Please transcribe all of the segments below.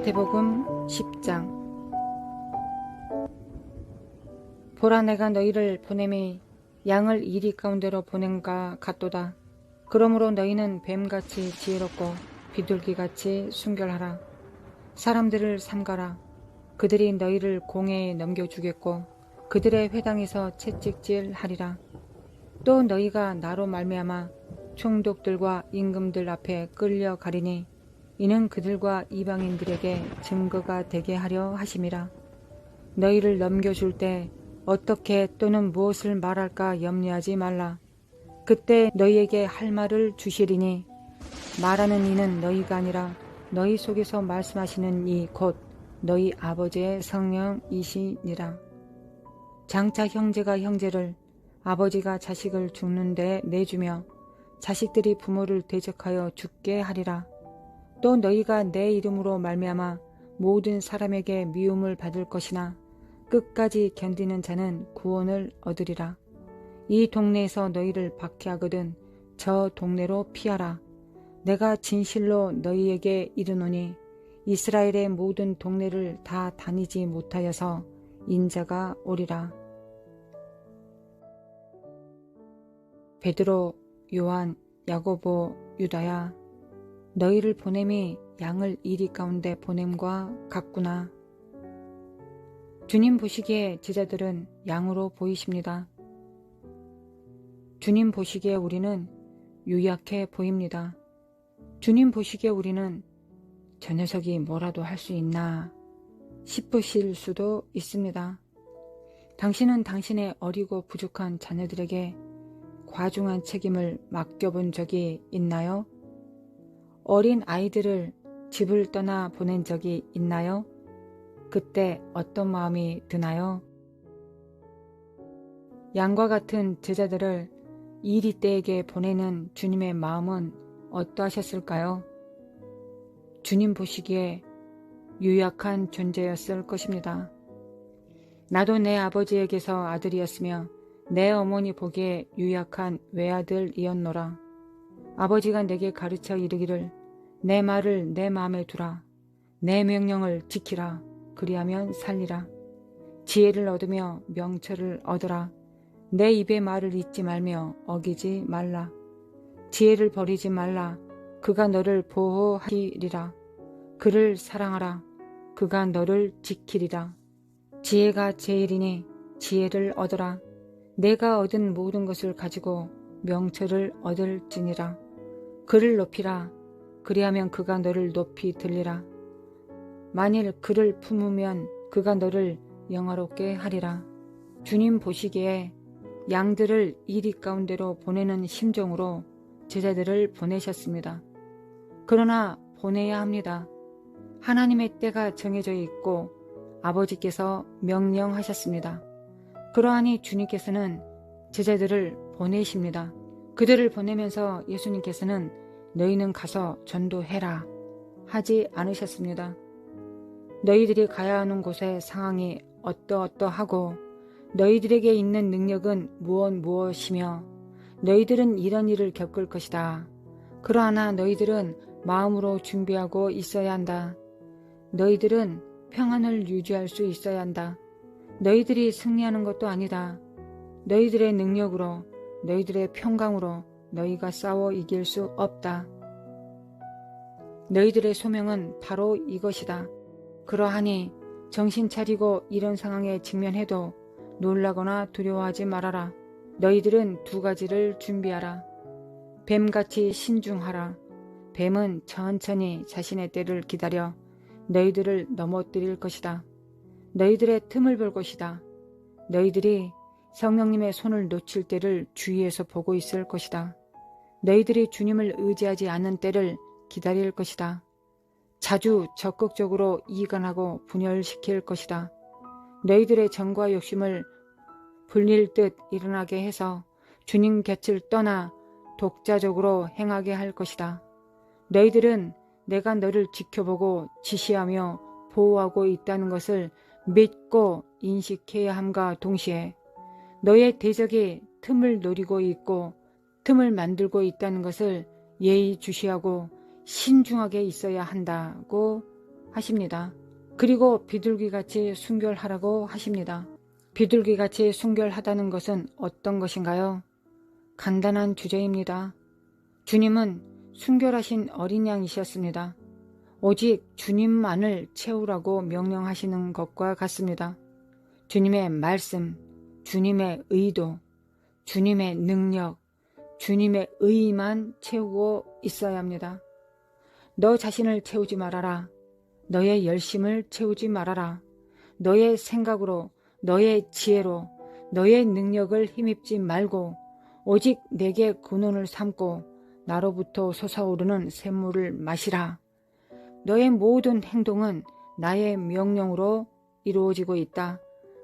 마태복음 10장. 보라, 내가 너희를 보냄이 양을 이리 가운데로 보냄과 같도다. 그러므로 너희는 뱀같이 지혜롭고 비둘기같이 순결하라. 사람들을 삼가라. 그들이 너희를 공회에 넘겨주겠고 그들의 회당에서 채찍질하리라. 또 너희가 나로 말미암아 총독들과 임금들 앞에 끌려가리니 이는 그들과 이방인들에게 증거가 되게 하려 하심이라. 너희를 넘겨줄 때 어떻게 또는 무엇을 말할까 염려하지 말라. 그때 너희에게 할 말을 주시리니 말하는 이는 너희가 아니라 너희 속에서 말씀하시는 이 곧 너희 아버지의 성령이시니라. 장차 형제가 형제를, 아버지가 자식을 죽는 데 내주며 자식들이 부모를 대적하여 죽게 하리라. 또 너희가 내 이름으로 말미암아 모든 사람에게 미움을 받을 것이나 끝까지 견디는 자는 구원을 얻으리라. 이 동네에서 너희를 박해하거든 저 동네로 피하라. 내가 진실로 너희에게 이르노니 이스라엘의 모든 동네를 다 다니지 못하여서 인자가 오리라. 베드로, 요한, 야고보, 유다야, 너희를 보냄이 양을 이리 가운데 보냄과 같구나. 주님 보시기에 제자들은 양으로 보이십니다. 주님 보시기에 우리는 유약해 보입니다. 주님 보시기에 우리는 저 녀석이 뭐라도 할 수 있나 싶으실 수도 있습니다. 당신은 당신의 어리고 부족한 자녀들에게 과중한 책임을 맡겨본 적이 있나요? 어린 아이들을 집을 떠나 보낸 적이 있나요? 그때 어떤 마음이 드나요? 양과 같은 제자들을 이리 때에게 보내는 주님의 마음은 어떠하셨을까요? 주님 보시기에 유약한 존재였을 것입니다. 나도 내 아버지에게서 아들이었으며 내 어머니 보기에 유약한 외아들이었노라. 아버지가 내게 가르쳐 이르기를 내 말을 내 마음에 두라. 내 명령을 지키라. 그리하면 살리라. 지혜를 얻으며 명철을 얻으라. 내 입의 말을 잊지 말며 어기지 말라. 지혜를 버리지 말라. 그가 너를 보호하리라. 그를 사랑하라. 그가 너를 지키리라. 지혜가 제일이니 지혜를 얻어라. 내가 얻은 모든 것을 가지고 명철을 얻을지니라. 그를 높이라. 그리하면 그가 너를 높이 들리라. 만일 그를 품으면 그가 너를 영화롭게 하리라. 주님 보시기에 양들을 이리 가운데로 보내는 심정으로 제자들을 보내셨습니다. 그러나 보내야 합니다. 하나님의 때가 정해져 있고 아버지께서 명령하셨습니다. 그러하니 주님께서는 제자들을 보내십니다. 그들을 보내면서 예수님께서는 너희는 가서 전도해라 하지 않으셨습니다. 너희들이 가야 하는 곳의 상황이 어떠하고 너희들에게 있는 능력은 무엇이며 너희들은 이런 일을 겪을 것이다. 그러나 너희들은 마음으로 준비하고 있어야 한다. 너희들은 평안을 유지할 수 있어야 한다. 너희들이 승리하는 것도 아니다. 너희들의 능력으로, 너희들의 평강으로 너희가 싸워 이길 수 없다. 너희들의 소명은 바로 이것이다. 그러하니 정신 차리고 이런 상황에 직면해도 놀라거나 두려워하지 말아라. 너희들은 두 가지를 준비하라. 뱀같이 신중하라. 뱀은 천천히 자신의 때를 기다려 너희들을 넘어뜨릴 것이다. 너희들의 틈을 볼 것이다. 너희들이 성령님의 손을 놓칠 때를 주위에서 보고 있을 것이다. 너희들이 주님을 의지하지 않는 때를 기다릴 것이다. 자주 적극적으로 이간하고 분열시킬 것이다. 너희들의 정과 욕심을 불릴 듯 일어나게 해서 주님 곁을 떠나 독자적으로 행하게 할 것이다. 너희들은 내가 너를 지켜보고 지시하며 보호하고 있다는 것을 믿고 인식해야 함과 동시에 너의 대적이 틈을 노리고 있고 틈을 만들고 있다는 것을 예의주시하고 신중하게 있어야 한다고 하십니다. 그리고 비둘기같이 순결하라고 하십니다. 비둘기같이 순결하다는 것은 어떤 것인가요? 간단한 주제입니다. 주님은 순결하신 어린 양이셨습니다. 오직 주님만을 채우라고 명령하시는 것과 같습니다. 주님의 말씀, 주님의 의도, 주님의 능력, 주님의 의만 채우고 있어야 합니다. 너 자신을 채우지 말아라. 너의 열심을 채우지 말아라. 너의 생각으로, 너의 지혜로, 너의 능력을 힘입지 말고 오직 내게 근원을 삼고 나로부터 솟아오르는 샘물을 마시라. 너의 모든 행동은 나의 명령으로 이루어지고 있다.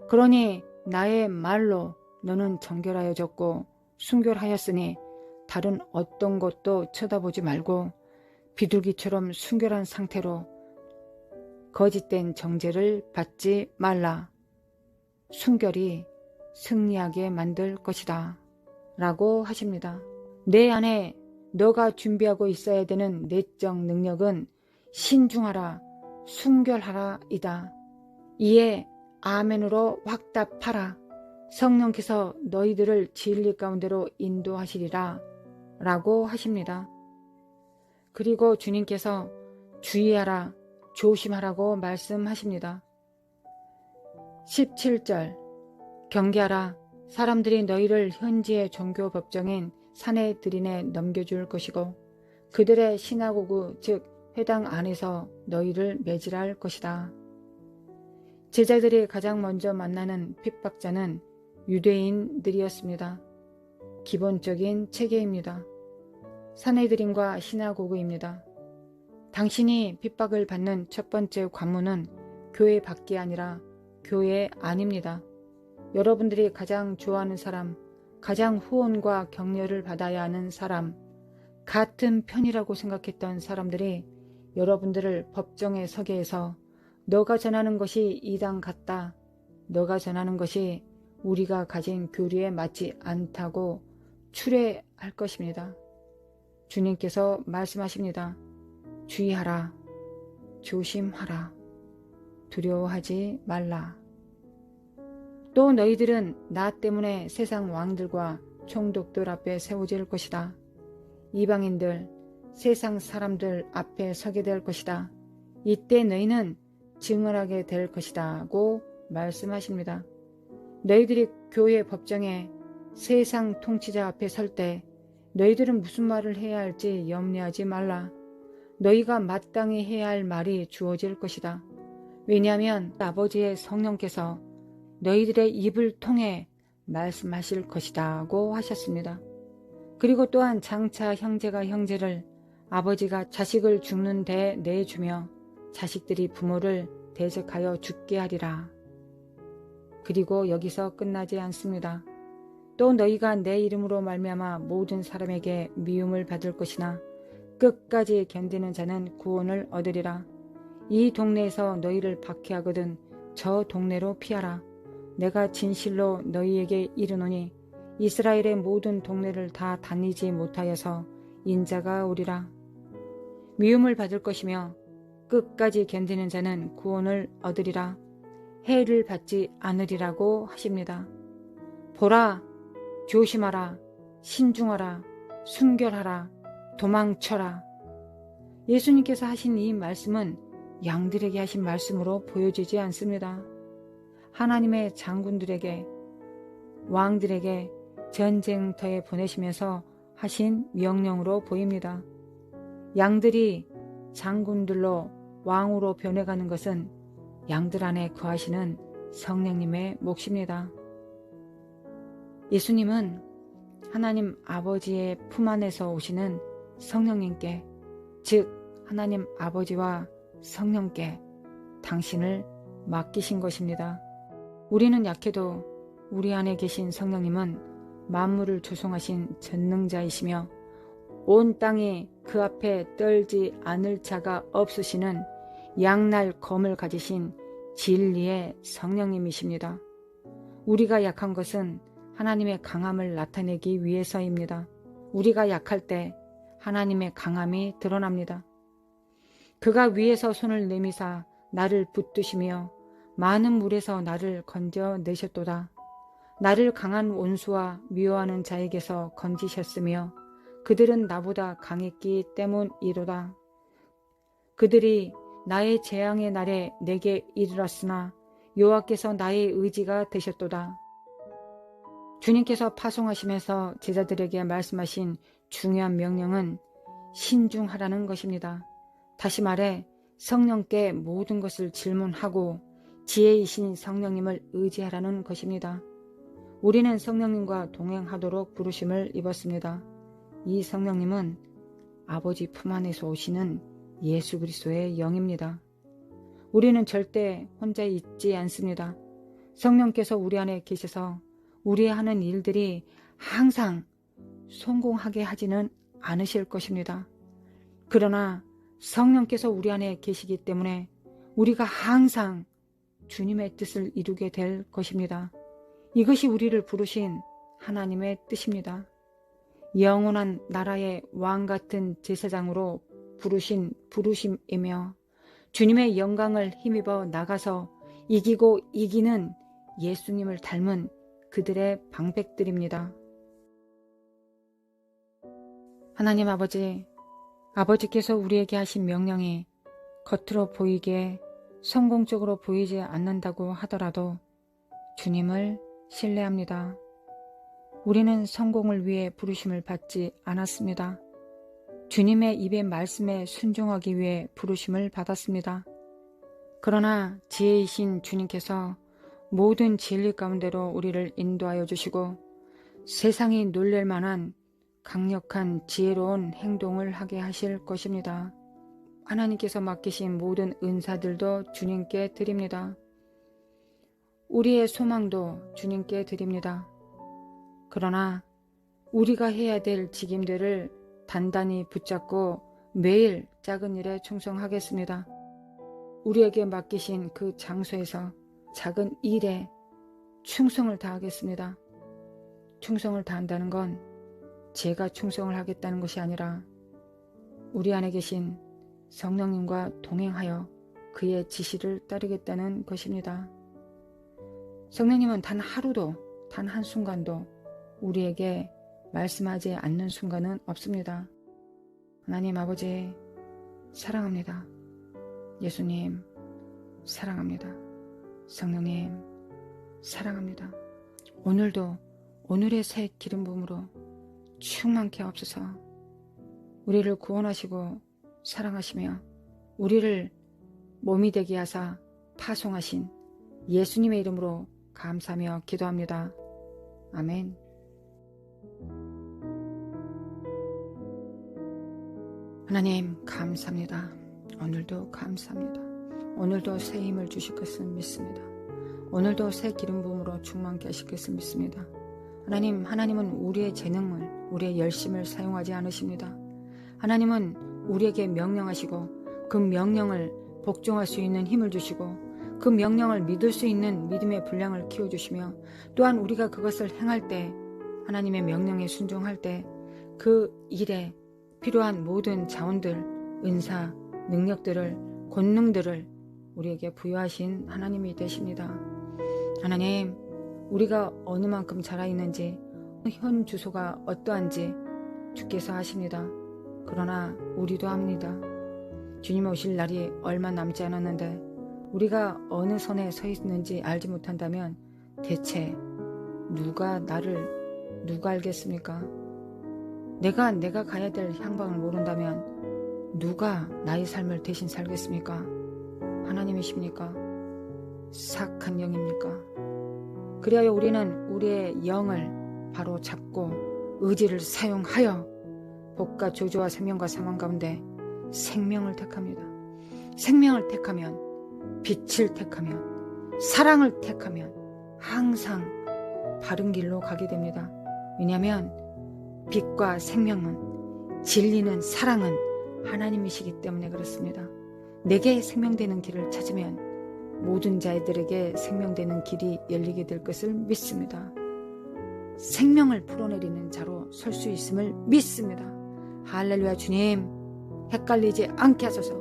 그러니 나의 말로 너는 정결하여졌고 순결하였으니 다른 어떤 것도 쳐다보지 말고 비둘기처럼 순결한 상태로 거짓된 정죄를 받지 말라. 순결이 승리하게 만들 것이다. 라고 하십니다. 내 안에 너가 준비하고 있어야 되는 내적 능력은 신중하라, 순결하라 이다. 이에 아멘으로 확답하라. 성령께서 너희들을 진리 가운데로 인도하시리라 라고 하십니다. 그리고 주님께서 주의하라, 조심하라고 말씀하십니다. 17절 경계하라. 사람들이 너희를 현지의 종교 법정인 산헤드린에 넘겨줄 것이고 그들의 시나고그 즉 회당 안에서 너희를 매질할 것이다. 제자들이 가장 먼저 만나는 핍박자는 유대인들이었습니다. 기본적인 체계입니다. 산헤드린과 시나고그입니다. 당신이 핍박을 받는 첫 번째 관문은 교회 밖이 아니라 교회 안입니다. 여러분들이 가장 좋아하는 사람, 가장 후원과 격려를 받아야 하는 사람, 같은 편이라고 생각했던 사람들이 여러분들을 법정에 서게 해서 너가 전하는 것이 이단 같다. 너가 전하는 것이 우리가 가진 교리에 맞지 않다고 추례할 것입니다. 주님께서 말씀하십니다. 주의하라. 조심하라. 두려워하지 말라. 또 너희들은 나 때문에 세상 왕들과 총독들 앞에 세워질 것이다. 이방인들, 세상 사람들 앞에 서게 될 것이다. 이때 너희는 증언하게 될 것이다고 말씀하십니다. 너희들이 교회 법정에 세상 통치자 앞에 설 때 너희들은 무슨 말을 해야 할지 염려하지 말라. 너희가 마땅히 해야 할 말이 주어질 것이다. 왜냐하면 아버지의 성령께서 너희들의 입을 통해 말씀하실 것이다고 하셨습니다. 그리고 또한 장차 형제가 형제를, 아버지가 자식을 죽는 데 내주며 자식들이 부모를 대적하여 죽게 하리라. 그리고 여기서 끝나지 않습니다. 또 너희가 내 이름으로 말미암아 모든 사람에게 미움을 받을 것이나 끝까지 견디는 자는 구원을 얻으리라. 이 동네에서 너희를 박해하거든 저 동네로 피하라. 내가 진실로 너희에게 이르노니 이스라엘의 모든 동네를 다 다니지 못하여서 인자가 오리라. 미움을 받을 것이며 끝까지 견디는 자는 구원을 얻으리라. 해를 받지 않으리라고 하십니다. 보라, 조심하라, 신중하라, 순결하라, 도망쳐라. 예수님께서 하신 이 말씀은 양들에게 하신 말씀으로 보여지지 않습니다. 하나님의 장군들에게, 왕들에게 전쟁터에 보내시면서 하신 명령으로 보입니다. 양들이 장군들로 왕으로 변해가는 것은 양들 안에 거하시는 성령님의 몫입니다. 예수님은 하나님 아버지의 품 안에서 오시는 성령님께, 즉 하나님 아버지와 성령께 당신을 맡기신 것입니다. 우리는 약해도 우리 안에 계신 성령님은 만물을 조성하신 전능자이시며 온 땅이 그 앞에 떨지 않을 자가 없으시는 양날 검을 가지신 진리의 성령님이십니다. 우리가 약한 것은 하나님의 강함을 나타내기 위해서입니다. 우리가 약할 때 하나님의 강함이 드러납니다. 그가 위에서 손을 내미사 나를 붙드시며 많은 물에서 나를 건져내셨도다. 나를 강한 원수와 미워하는 자에게서 건지셨으며 그들은 나보다 강했기 때문이로다. 그들이 나의 재앙의 날에 내게 이르렀으나 여호와께서 나의 의지가 되셨도다. 주님께서 파송하시면서 제자들에게 말씀하신 중요한 명령은 신중하라는 것입니다. 다시 말해 성령께 모든 것을 질문하고 지혜이신 성령님을 의지하라는 것입니다. 우리는 성령님과 동행하도록 부르심을 입었습니다. 이 성령님은 아버지 품 안에서 오시는 예수 그리스도의 영입니다. 우리는 절대 혼자 있지 않습니다. 성령께서 우리 안에 계셔서 우리 하는 일들이 항상 성공하게 하지는 않으실 것입니다. 그러나 성령께서 우리 안에 계시기 때문에 우리가 항상 주님의 뜻을 이루게 될 것입니다. 이것이 우리를 부르신 하나님의 뜻입니다. 영원한 나라의 왕 같은 제사장으로 부르신 부르심이며 주님의 영광을 힘입어 나가서 이기고 이기는 예수님을 닮은 그들의 방백들입니다. 하나님 아버지께서 우리에게 하신 명령이 겉으로 보이게 성공적으로 보이지 않는다고 하더라도 주님을 신뢰합니다. 우리는 성공을 위해 부르심을 받지 않았습니다. 주님의 입의 말씀에 순종하기 위해 부르심을 받았습니다. 그러나 지혜이신 주님께서 모든 진리 가운데로 우리를 인도하여 주시고 세상이 놀랄 만한 강력한 지혜로운 행동을 하게 하실 것입니다. 하나님께서 맡기신 모든 은사들도 주님께 드립니다. 우리의 소망도 주님께 드립니다. 그러나 우리가 해야 될 직임들을 단단히 붙잡고 매일 작은 일에 충성하겠습니다. 우리에게 맡기신 그 장소에서 작은 일에 충성을 다하겠습니다. 충성을 다한다는 건 제가 충성을 하겠다는 것이 아니라 우리 안에 계신 성령님과 동행하여 그의 지시를 따르겠다는 것입니다. 성령님은 단 하루도 단 한순간도 우리에게 말씀하지 않는 순간은 없습니다. 하나님 아버지 사랑합니다. 예수님 사랑합니다. 성령님 사랑합니다. 오늘도 오늘의 새 기름 부음으로 충만케 하옵소서. 우리를 구원하시고 사랑하시며 우리를 몸이 되게 하사 파송하신 예수님의 이름으로 감사하며 기도합니다. 아멘. 하나님 감사합니다. 오늘도 감사합니다. 오늘도 새 힘을 주실 것을 믿습니다. 오늘도 새 기름 부음으로 충만케 하실 것을 믿습니다. 하나님은 우리의 재능을, 우리의 열심을 사용하지 않으십니다. 하나님은 우리에게 명령하시고 그 명령을 복종할 수 있는 힘을 주시고 그 명령을 믿을 수 있는 믿음의 분량을 키워주시며 또한 우리가 그것을 행할 때 하나님의 명령에 순종할 때 그 일에 필요한 모든 자원들, 은사, 능력들을, 권능들을 우리에게 부여하신 하나님이 되십니다. 하나님, 우리가 어느 만큼 자라있는지 현 주소가 어떠한지 주께서 아십니다. 그러나 우리도 합니다. 주님 오실 날이 얼마 남지 않았는데 우리가 어느 선에 서 있는지 알지 못한다면 대체 누가 알겠습니까? 내가 가야 될 향방을 모른다면 누가 나의 삶을 대신 살겠습니까? 하나님이십니까? 사악한 영입니까? 그리하여 우리는 우리의 영을 바로 잡고 의지를 사용하여 복과 저주와 생명과 사망 가운데 생명을 택합니다. 생명을 택하면, 빛을 택하면, 사랑을 택하면 항상 바른 길로 가게 됩니다. 왜냐하면 빛과 생명은, 진리는, 사랑은 하나님이시기 때문에 그렇습니다. 내게 생명되는 길을 찾으면 모든 자들에게 생명되는 길이 열리게 될 것을 믿습니다. 생명을 풀어내리는 자로 설 수 있음을 믿습니다. 할렐루야. 주님, 헷갈리지 않게 하소서.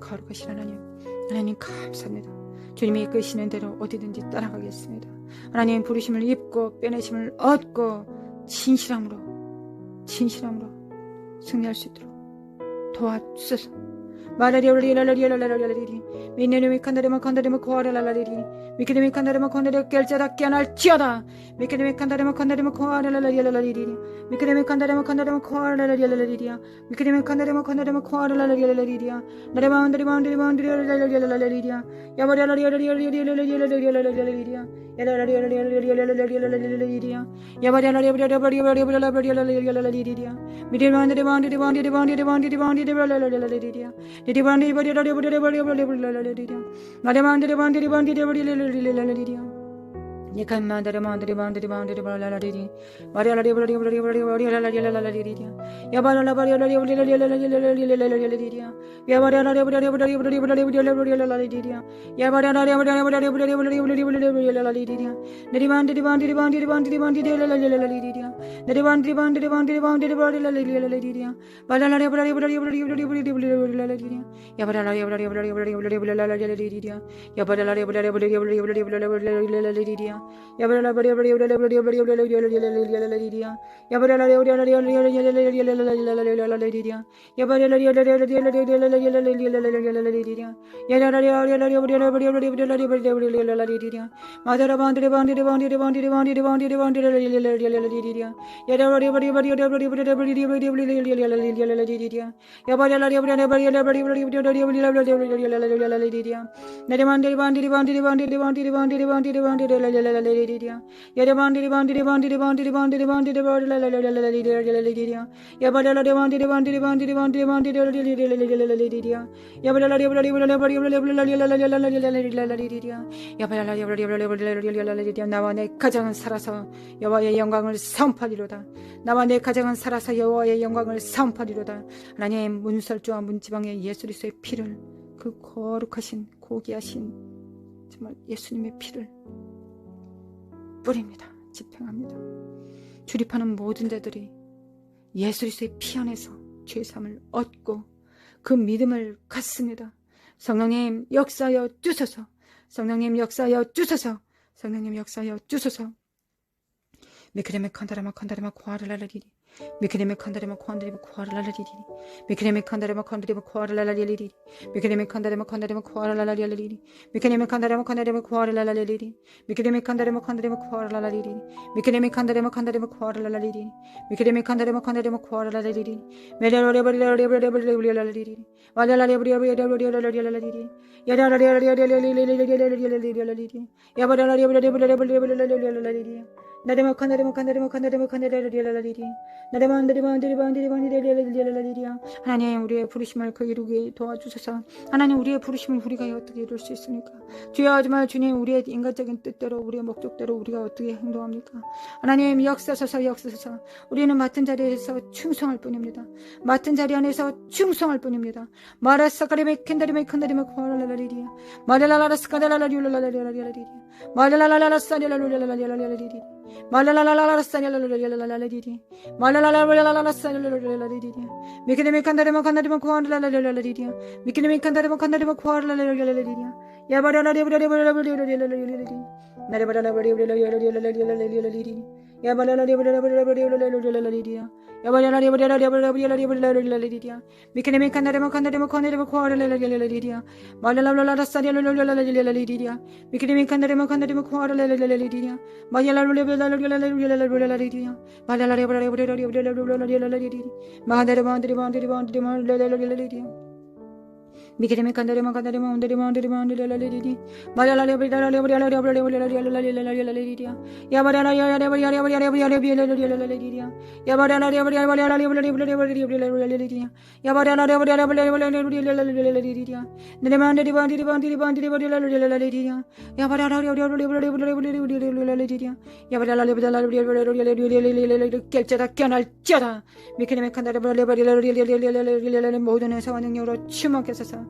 거룩하신 하나님 감사합니다. 주님이 이끄시는 대로 어디든지 따라가겠습니다. 하나님 부르심을 입고 빼내심을 얻고 진실함으로 승리할 수 있도록 도와주소서. 마라리올리랄라리랄라리랄라리리 미네노미 칸다레마 칸다레마 코아랄라리리 미케데미 칸다레마 칸다레 깰자다 깨날지어다 미케데미 칸다레마 칸다레마 코아랄라리랄라리리 미케데미 칸다레마 칸다레마 코아랄라리랄라리리야 미케데미 칸다레마 칸다레마 코아랄라리랄라리리야 나레마운드리마운드리마운드리랄라리랄라리리야 야바리랄라리랄라리랄라리랄라리리야 야라라리랄라리랄라리랄라리리야 야바리랄라리랄라리랄라리랄라리리야 미레마운드리마운드리마운드리마운드리마운드리마운드리랄라리리야 나와 내 가정은 살아서 여호와의 영광을 선포하리로다. 나와 내 가정은 살아서 여호와의 영광을 선포하리로다. 하나님 문설주와 문지방의 예수 그리스도의 피를 그 거룩하신 고귀하신 정말 예수님의 피를 뿌립니다. 집행합니다. 출입하는 모든 자들이 예수 그리스도의 피 안에서 죄사함을 얻고 그 믿음을 갖습니다. 성령님 역사하여 주소서. 성령님 역사하여 주소서. 성령님 역사하여 주소서. 미크레메 칸다라마 칸다라마 코아르랄라리리 미크레메 칸다라마 코안드리마 코아르랄라리리 미크레메 칸다라마 칸드리마 코아르랄라리리 미크레메 칸다라마 칸다리마 코아르랄라리리 미크레메 칸다라마 칸다리마 코아르랄라리리 미크레메 칸다라마 칸다리마 코아르랄라리리 미크레메 칸다라마 칸다리마 코아르랄라리리 미크레메 칸다라마 칸다리마 코아르랄라리리 메레로레버레버레버레버레버레버레버레버레버레버레버레버레 와랄라레버레버레버레버레버레버레버레버레 야라라레버레버레버레버레버레버레버레버레 야바라라레버레버레버레버레버레버레버레 나레마 칸다레마 칸다레마 칸다레마 칸다레리랄라리리 나레마 안드리마 안드리마 안드리마 안드리랄라리리야. 하나님 우리의 부르심을 그 이루게 도와주소서. 하나님 우리의 부르심을 우리가 어떻게 이룰 수 있습니까? 주여 하지만 주님 우리의 인간적인 뜻대로 우리의 목적대로 우리가 어떻게 행동합니까? 하나님 역사소서 우리는 맡은 자리에서 충성할 뿐입니다. 맡은 자리 안에서 충성할 뿐입니다. 마라사카레메 켄다리메 칸다리메 코알랄라리리야 마랄라라스카달라리올랄라리올랄라리리야 말랄라라라사리올랄라리올랄라리리야 말랄라라라사리올랄라리올랄라리리야 말랄라라라사리올랄라리리야 미케데메 칸다리메 칸다리메 코알랄라리올랄라리리야 미케데메 칸다리메 칸다리메 코알랄라리올랄라리리야 야바라라리올랄라리올랄라리올랄라리리야 나레바라라리올랄라리올랄라리올랄라리리야 야바라라리올랄라리올랄라리올랄라리리야 야바라라리올랄라리올랄라리올랄라리리야 미케데메 칸다리메 칸다리메 칸다리메 코알랄라리올랄라리리야 말랄라라라사리올랄라리올랄라리리야 미케데메 칸다리메 칸다리메 코알랄라리올랄라리리야 말랄라라리올랄라리올랄라리리야 말랄라라리올랄라리올랄라리올랄라리리야 마한다리마한다리마한다리마한다리마한다리마한다리리야 미케데메 칸다리마 칸다리마 온다리마 온다리마 온다리랄라리리 말랄라리올랄라리올랄라리올랄라리올랄라리리야 야바라라리올랄라리올랄라리올랄라리리야 야바라라리올랄라리올랄라리올랄라리리야 야바라라리올랄라리올랄라리올랄라리리야 네레마한다리마한다리마한다리마한다리마한다리랄라리리야 야바라라리올랄라리올랄라리올랄라리리야 야바라라리올랄라리올랄라리올랄라리리야 깰자다 깨날지어다 미케데메 칸다리마 모든 은사와 능력으로 주목하소서.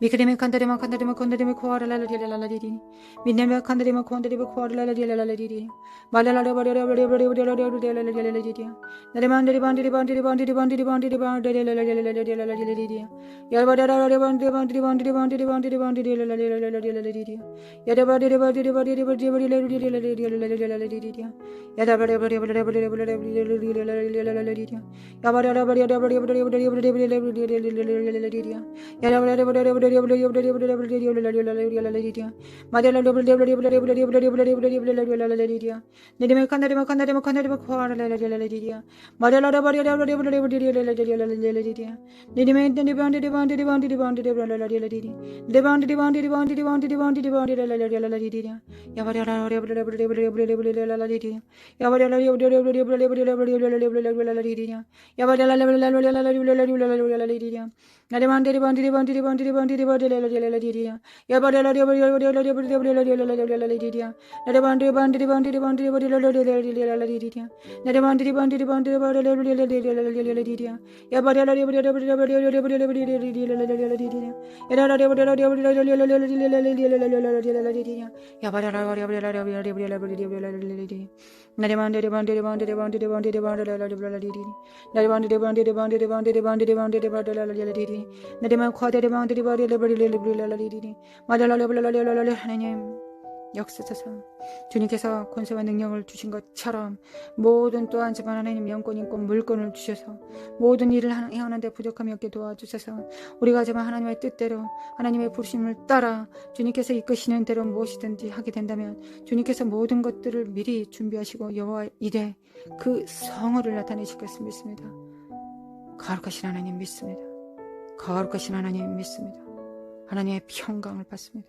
미크리메 칸다리마 칸다리마 콘다리메 코아라라리라라리리 미네메 칸다리마 콘다리메 코아라라리라라리리 말라라라 바라라라라라라라라리리 나리만다리 반디리 반디리 반디리 반디리 반디리 반디리 야바라라라 반디리 반디리 반디리 반디리 반디리 반디리 라라리라라리리 야다바리리 바디리 바디리 바디리 라라리라라리리 야다바리리 바디리 바디리 라라리라라리리 야바라라바리리 바디리 바디리 야바라라바리리 나리만데리 반디리 반디리 반디리 반디리 바디라라리라리리야 야바라라리라리라리라리라리라리리야 나리반디리 반디리 반디리 반디리 바디라라리라리라리리야 나리반디리 반디리 반디리 바디라라리라리라리리야 야바라라리라리라리라리라리라리리야 야라라리라리라리라리라리라리라리야 야바라라리라리라리라리라리라리야 나리만데리 반디리 반디리 반디리 반디리 바디라라리라리리야 나리반디리 반디리 반디리 반디리 반디리 반디리 바디라라리라리리야 나리만 과대리 망들이 바리라리라리라리리리 마달라라라라라라라 하나님 역사하소서. 주님께서 권세와 능력을 주신 것처럼 모든 또한 저번 하나님 영권 인권 물권을 주셔서 모든 일을 행하는데 부족함이 없게 도와주셔서 우리가 저번 하나님의 뜻대로 하나님의 부르심을 따라 주님께서 이끄시는 대로 무엇이든지 하게 된다면 주님께서 모든 것들을 미리 준비하시고 여호와 이래 그 성호를 나타내실 것을 믿습니다. 거룩하신 하나님 믿습니다. 거룩하신 하나님 믿습니다. 하나님의 평강을 받습니다.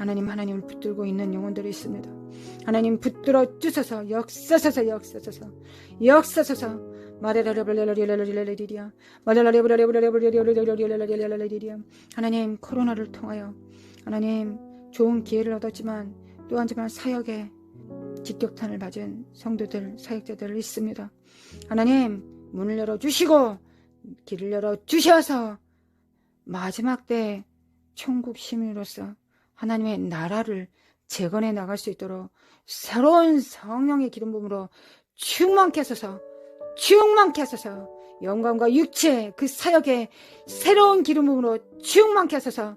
하나님을 붙들고 있는 영혼들이 있습니다. 하나님 붙들어 주소서. 역사소서. 하나님 코로나를 통하여 하나님 좋은 기회를 얻었지만 또한 사역에 직격탄을 맞은 성도들 사역자들 있습니다. 하나님 문을 열어주시고 길을 열어주셔서 마지막 때 천국 시민으로서 하나님의 나라를 재건해 나갈 수 있도록 새로운 성령의 기름 부음으로 충만케 하소서. 영광과 육체 그 사역의 새로운 기름 부음으로 충만케 하소서.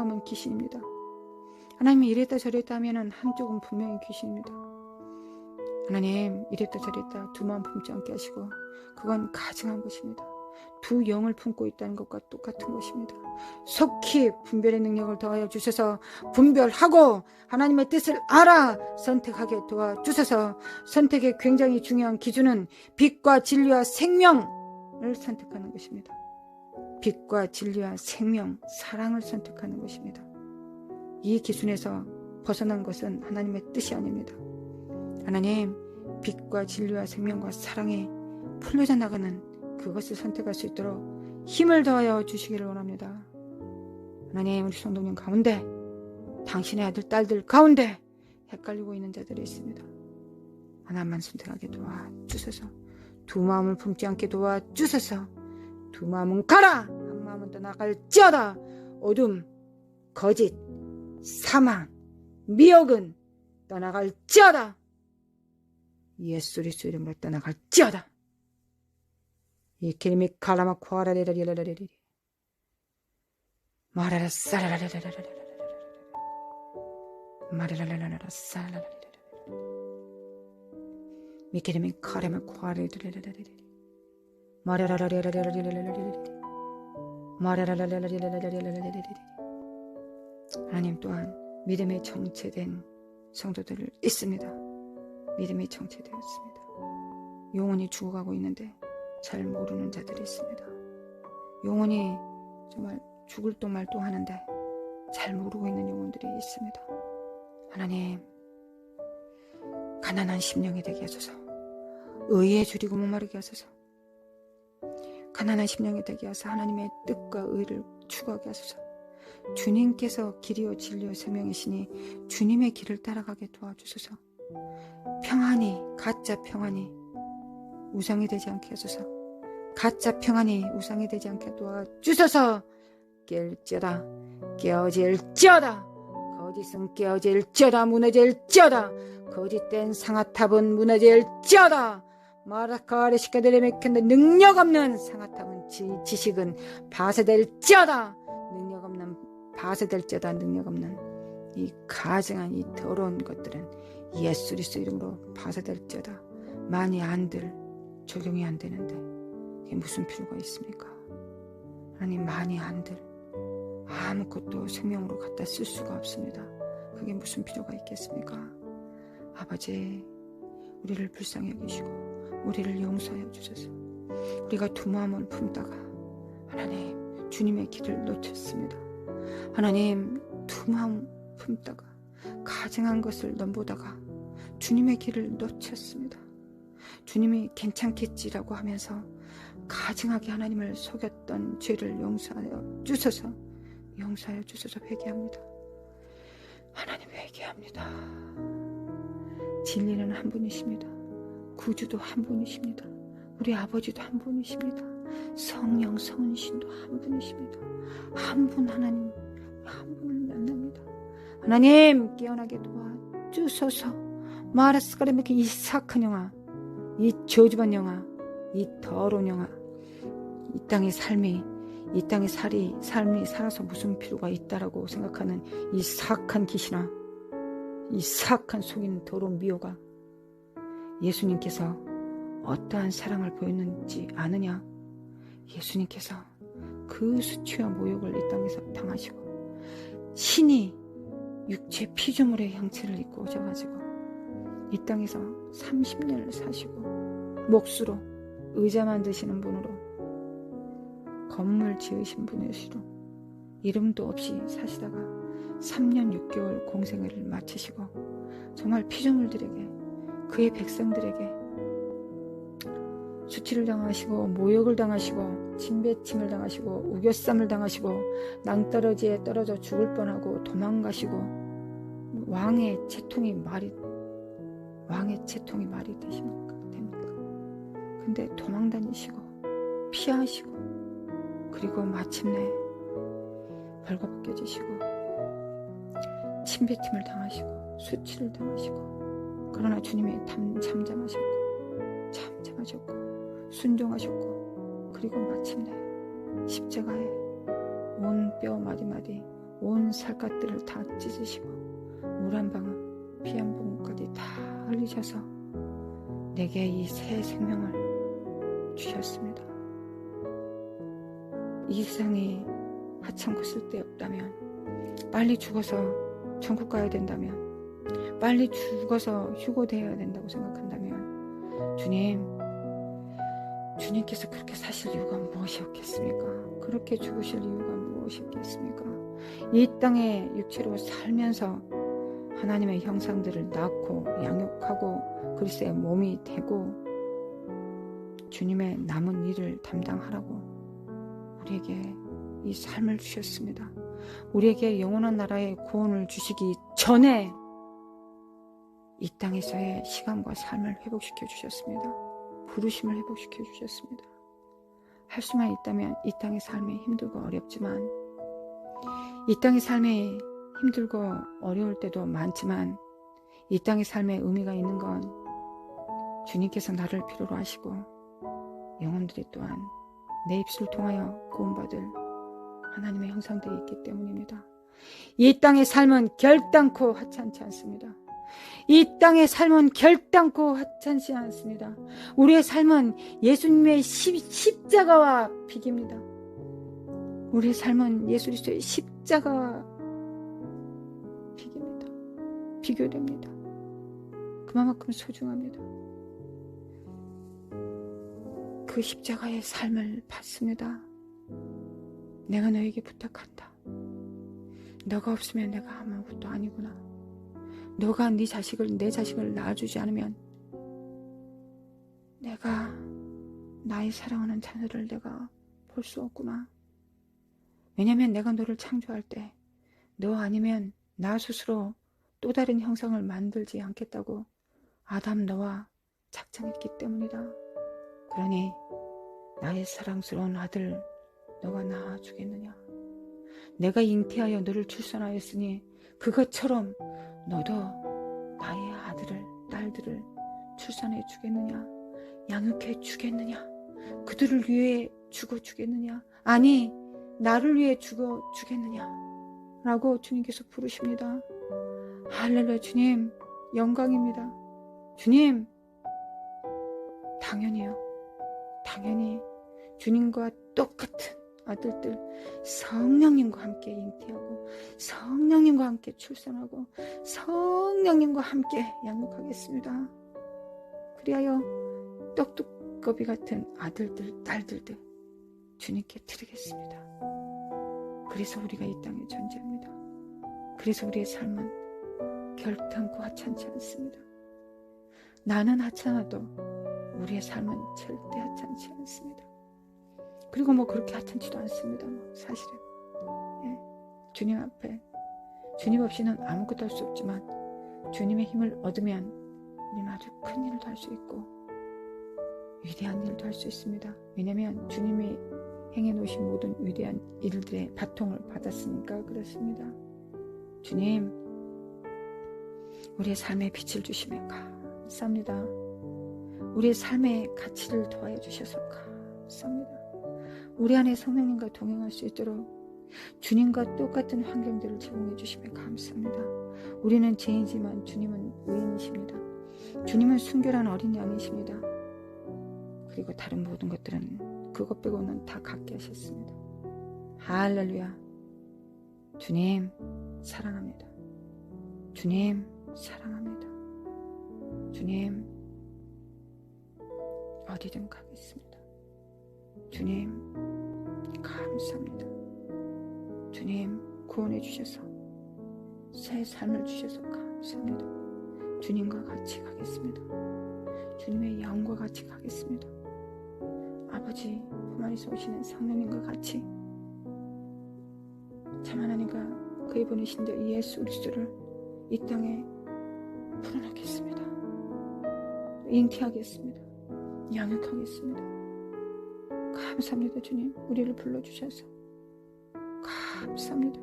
마음은 귀신입니다. 하나님이 이랬다 저랬다 하면은 한쪽은 분명히 귀신입니다. 하나님 이랬다 저랬다 두 마음 품지 않게 하시고 그건 가증한 것입니다. 두 영을 품고 있다는 것과 똑같은 것입니다. 속히 분별의 능력을 더하여 주셔서 분별하고 하나님의 뜻을 알아 선택하게 도와주셔서 선택의 굉장히 중요한 기준은 빛과 진리와 생명을 선택하는 것입니다. 빛과 진리와 생명, 사랑을 선택하는 것입니다. 이 기준에서 벗어난 것은 하나님의 뜻이 아닙니다. 하나님, 빛과 진리와 생명과 사랑에 풀려져 나가는 그것을 선택할 수 있도록 힘을 더하여 주시기를 원합니다. 하나님, 우리 성도님 가운데, 당신의 아들, 딸들 가운데 헷갈리고 있는 자들이 있습니다. 하나만 선택하게 도와주소서. 두 마음을 품지 않게 도와주소서. 두 마음은 가라, 한 마음은 떠나갈지어다. 어둠, 거짓, 사망, 미혹은 떠나갈지어다. 예수 그리스도 이름으로 떠나갈지어다. 이 기름이 가라마 코아라레라리라라리리 마라라 싸라라라라라라 마라라라라라 싸라라라라 미기름이 가라마 코아라레라라리리 마라라라라라라리라라리리 마라라라라라리라라리라라리리. 하나님 또한 믿음에 정체된 성도들을 있습니다. 믿음이 정체되었습니다. 영혼이 죽어가고 있는데 잘 모르는 자들이 있습니다. 영혼이 정말 죽을 똥 말 똥 하는데 잘 모르고 있는 영혼들이 있습니다. 하나님, 가난한 심령이 되게 하소서. 의에 줄이고 목마르게 하소서. 가난한 심령이 되게 하소서. 하나님의 뜻과 의를 추구하게 하소서. 주님께서 길이요 진리요 생명이시니 주님의 길을 따라가게 도와주소서. 평안이, 가짜 평안이 우상이 되지 않게 하소서. 가짜 평안이 우상이 되지 않게 도와주소서. 깰지어다, 깨어질지어다. 거짓은 깨어질지어다, 무너질지어다. 거짓된 상아탑은 무너질지어다. 마라카레 시카데레 메켄데 능력 없는 상아탑은 지식은 파쇄될지어다. 능력 없는 파쇄될지어다. 능력 없는 이 가증한 이 더러운 것들은 예수 그리스도 이름으로 파쇄될지어다. 많이 안들 적용이 안 되는데 이게 무슨 필요가 있습니까? 하나님, 많이 안들 아무것도 생명으로 갖다 쓸 수가 없습니다. 그게 무슨 필요가 있겠습니까? 아버지, 우리를 불쌍히 여기시고 우리를 용서하여 주소서. 우리가 두 마음을 품다가 하나님 주님의 길을 놓쳤습니다. 하나님, 두 마음 품다가 가증한 것을 넘보다가 주님의 길을 놓쳤습니다. 주님이 괜찮겠지라고 하면서 가증하게 하나님을 속였던 죄를 용서하여 주소서. 용서하여 주소서. 회개합니다. 하나님, 회개합니다. 진리는 한 분이십니다. 구주도 한 분이십니다. 우리 아버지도 한 분이십니다. 성령 성신도 한 분이십니다. 한 분 하나님, 한 분을 만납니다. 하나님, 깨어나게 도와주소서. 마라스가르메케 이 사악한 영화, 이 저주반 영화, 이 더러운 영화, 이 땅의 삶이 삶이 살아서 무슨 필요가 있다라고 생각하는 이 사악한 기시나 이 사악한 속이는 더러운 미호가 예수님께서 어떠한 사랑을 보였는지 아느냐? 예수님께서 그 수치와 모욕을 이 땅에서 당하시고 신이 육체 피조물의 형체를 입고 오셔가지고 이 땅에서 30년을 사시고 몫으로 의자 만드시는 분으로 건물 지으신 분이시로 이름도 없이 사시다가 3년 6개월 공생애를 마치시고 정말 피조물들에게, 그의 백성들에게 수치를 당하시고 모욕을 당하시고 침뱉음을 당하시고 우겨쌈을 당하시고 낭떠러지에 떨어져 죽을 뻔하고 도망가시고 왕의 채통이 말이 됩니까? 근데 도망다니시고 피하시고 그리고 마침내 벌거벗겨지시고 침뱉음을 당하시고 수치를 당하시고 그러나 주님이 잠잠하셨고 순종하셨고 그리고 마침내 십자가에 온 뼈 마디마디 온 살갗들을 다 찢으시고 물 한 방울 피 한 방울까지 다 흘리셔서 내게 이 새 생명을 주셨습니다. 이 세상이 하찮고 쓸데없다면, 빨리 죽어서 천국 가야 된다면, 빨리 죽어서 휴고되어야 된다고 생각한다면 주님께서 그렇게 사실 이유가 무엇이었겠습니까? 그렇게 죽으실 이유가 무엇이겠습니까? 이 땅에 육체로 살면서 하나님의 형상들을 낳고 양육하고 그리스도의 몸이 되고 주님의 남은 일을 담당하라고 우리에게 이 삶을 주셨습니다. 우리에게 영원한 나라의 구원을 주시기 전에 이 땅에서의 시간과 삶을 회복시켜 주셨습니다. 부르심을 회복시켜 주셨습니다. 할 수만 있다면 이 땅의 삶이 힘들고 어렵지만 이 땅의 삶이 힘들고 어려울 때도 많지만 이 땅의 삶에 의미가 있는 건 주님께서 나를 필요로 하시고 영혼들이 또한 내 입술을 통하여 구원받을 하나님의 형상들이 있기 때문입니다. 이 땅의 삶은 결단코 하찮지 않습니다. 이 땅의 삶은 결단코 하찮지 않습니다. 우리의 삶은 예수님의 십자가와 비깁니다. 우리의 삶은 예수 그리스도의 십자가와 비깁니다. 비교됩니다. 그만큼 소중합니다. 그 십자가의 삶을 받습니다. 내가 너에게 부탁한다. 너가 없으면 내가 아무것도 아니구나. 너가 내 자식을 낳아주지 않으면 내가 나의 사랑하는 자녀를 내가 볼 수 없구나. 왜냐하면 내가 너를 창조할 때 너 아니면 나 스스로 또 다른 형상을 만들지 않겠다고 아담 너와 작정했기 때문이다. 그러니 나의 사랑스러운 아들 너가 낳아주겠느냐. 내가 잉태하여 너를 출산하였으니 그것처럼 너도 나의 아들을 딸들을 출산해 주겠느냐. 양육해 주겠느냐. 그들을 위해 죽어 주겠느냐. 아니 나를 위해 죽어 주겠느냐 라고 주님께서 부르십니다. 할렐루야. 주님 영광입니다. 주님 당연히요. 당연히 주님과 똑같은 아들들 성령님과 함께 잉태하고 성령님과 함께 출산하고 성령님과 함께 양육하겠습니다. 그리하여 떡두꺼비 같은 아들들 딸들들 주님께 드리겠습니다. 그래서 우리가 이 땅에 존재합니다. 그래서 우리의 삶은 결단코 하찮지 않습니다. 나는 하찮아도 우리의 삶은 절대 하찮지 않습니다. 그리고 그렇게 하찮지도 않습니다. 사실은 주님 앞에 주님 없이는 아무것도 할 수 없지만 주님의 힘을 얻으면 우리는 아주 큰 일도 할 수 있고 위대한 일도 할 수 있습니다. 왜냐하면 주님이 행해놓으신 모든 위대한 일들의 바통을 받았으니까 그렇습니다. 주님 우리의 삶에 빛을 주시면 감사합니다. 우리의 삶의 가치를 더하여 주셔서 감사합니다. 우리 안에 성령님과 동행할 수 있도록 주님과 똑같은 환경들을 제공해 주시면 감사합니다. 우리는 죄인이지만 주님은 의인이십니다. 주님은 순결한 어린 양이십니다. 그리고 다른 모든 것들은 그것 빼고는 다 갖게 하셨습니다. 할렐루야. 주님 사랑합니다. 주님 사랑합니다. 주님 어디든 가겠습니다. 주님 감사합니다. 주님 구원해 주셔서 새 삶을 주셔서 감사합니다. 주님과 같이 가겠습니다. 주님의 영과 같이 가겠습니다. 아버지 품 안에서 오시는 성령님과 같이 참 하나님과 그의 보내신 예수 그리스도를 이 땅에 풀어놓겠습니다. 잉태하겠습니다. 양육하겠습니다. 감사합니다. 주님 우리를 불러주셔서 감사합니다.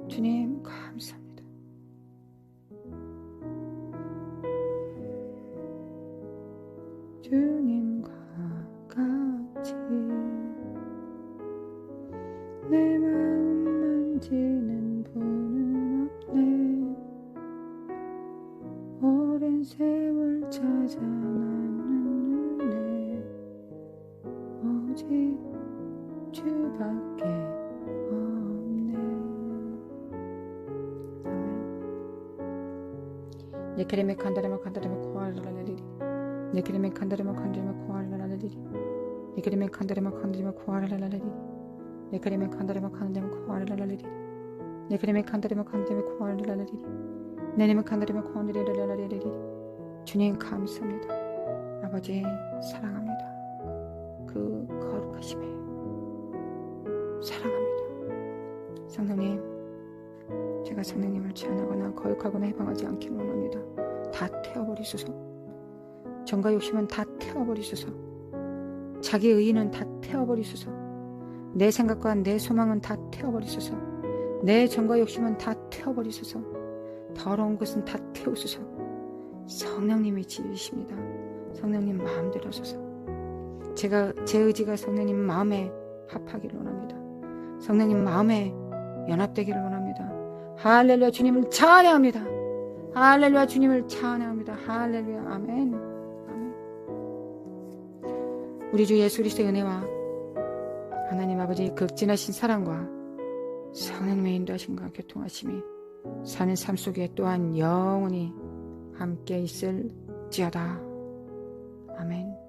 주님 감사합니다. 주님과 같이 내 마음 만지는 분은 없네. 오랜 세월 찾아 나는 내 오직 주밖에 없네. 아멘. 예케레메 칸다레마 칸다레마 코알라라리리 예케레메 칸다레마 칸다레마 코알라라리리 니그리멘 칸다레마 칸다레마 코아라라라리 니그리멘 칸다레마 칸다레마 코아라라라리 니그리멘 칸다레마 칸다레마 코아라라라리 내리멘 칸다레마 코아라라라리 주님 감사합니다. 아버지 사랑합니다. 그 거룩하심에 사랑합니다. 성령님, 제가 성령님을 제한하거나 거역하거나 해방하지 않기를 원합니다. 다 태워버리소서. 정과 욕심은 다 태워버리소서. 자기 의의는 다 태워버리소서. 내 생각과 내 소망은 다 태워버리소서. 내 정과 욕심은 다 태워버리소서. 더러운 것은 다 태우소서. 성령님이 지으십니다. 성령님 마음대로 하소서. 제 의지가 성령님 마음에 합하기를 원합니다. 성령님 마음에 연합되기를 원합니다. 할렐루야. 주님을 찬양합니다. 할렐루야. 주님을 찬양합니다. 할렐루야. 아멘. 아멘. 우리 주 예수 그리스도의 은혜와 하나님 아버지 극진하신 사랑과 성령님의 인도하심과 교통하심이 사는 삶 속에 또한 영원히 함께 있을지어다. 아멘.